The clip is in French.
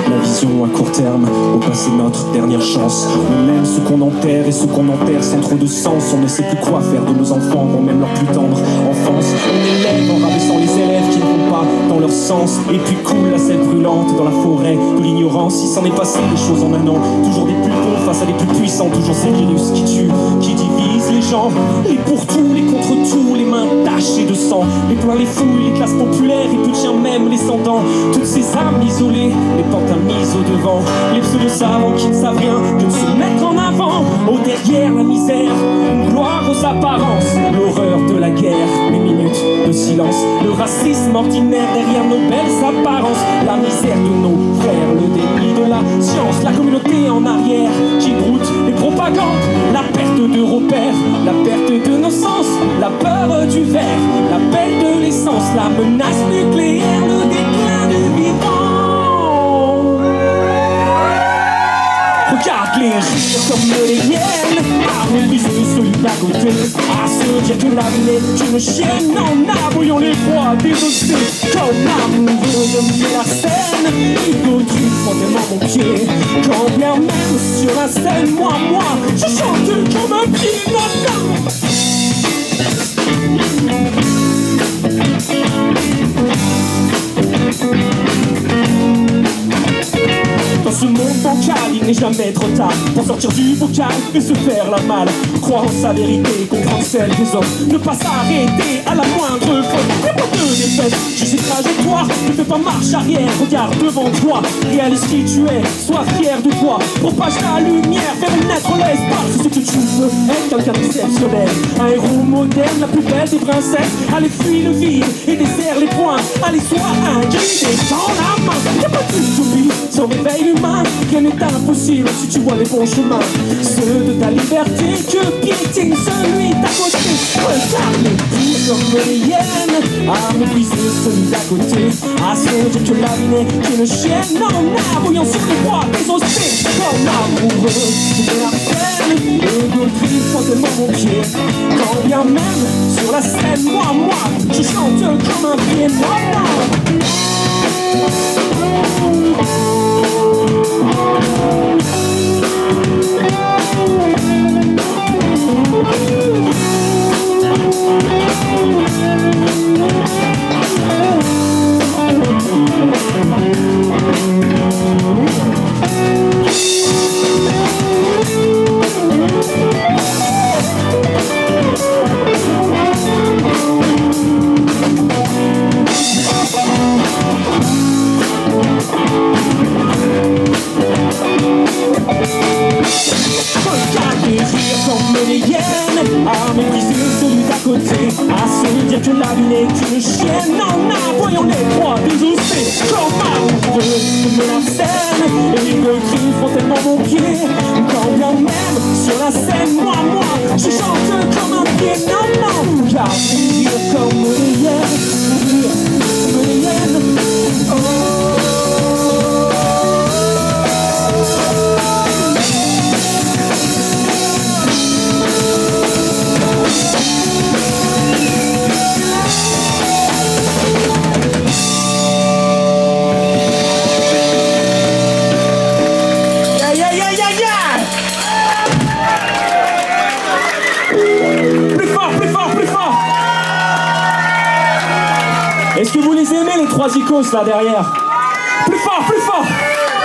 La vision à court terme, au passé notre dernière chance. On aime ce qu'on enterre et ce qu'on enterre sans trop de sens. On ne sait plus quoi faire de nos enfants, avant même leur plus tendre enfance. On élève en rabaissant les élèves qui ne vont pas dans leur sens. Et puis coule la sève brûlante dans la forêt de l'ignorance. Il s'en est passé des choses en un an, toujours des plus bons face à des plus puissants. Toujours ces virus qui tuent, qui divisent les gens. Les pour tout, les contre tout, les mains tachées de sang. Les pleins, les fouilles, les classes populaires et peu de chiens même les sans-dents. Toutes ces âmes isolées, les pantins mis au devant, les pseudo-savants qui ne savent rien que de se mettre en avant. Au derrière la misère, une gloire aux apparences, l'horreur de la guerre, les minutes de silence, le racisme ordinaire derrière nos belles apparences, la misère de nos frères, le déni de la science, la communauté en arrière qui broute les propagandes, la perte de repères, la perte de nos sens, la peur du verre, l'appel de l'essence, la menace nucléaire, le déclin du vivant. Regarde les rires comme les hyènes, armés brisés, solides à côté, à se dire que la vie n'est qu'une chienne. En aboyant les proies désossées, comme l'amoureux de la scène. Ego font tellement mon pied, quand bien même sur la scène, moi, je chante comme un pied notant. Dans ce monde bancal, il n'est jamais trop tard pour sortir du bocal et se faire la malle. Croire en sa vérité, comprendre celle des autres, ne pas s'arrêter à la moindre faute. Et pas de défaite, j'ai ces trajectoires, ne fais pas marche arrière, regarde devant toi, réalise qui tu es, sois fier de toi, propage la lumière, faire naître l'espace, c'est ce que tu veux, être quelqu'un d'exceptionnel, un héros moderne, la plus belle des princesses. Allez, fuis le vide et desserre les poings, allez, sois un guide et tends la main. Y'a pas d'utopie sans réveil humain, rien n'est impossible si tu vois les bons chemins, ceux de ta liberté que piétine celui d'à côté. Regarde les coups comme les hyènes, armes brisées, celui d'à côté, à se dire que la vie n'est qu'une chienne, en aboyant sur les proies désossées, comme l'amoureux de la scène. Le goldfish prend tellement mon pied, quand bien même sur la scène, moi, je chante comme un pied noir. À se dire que la vie n'est qu'une chienne, en voyons les proies désossées, comme amoureux de la scène. Et les cris font tellement mon pied, quand bien même sur la scène, moi, je chante comme un pied, non, car rire comme les hyènes, comme les hyènes, oh. Est-ce que vous les aimez les trois icônes là derrière? Plus fort, plus fort!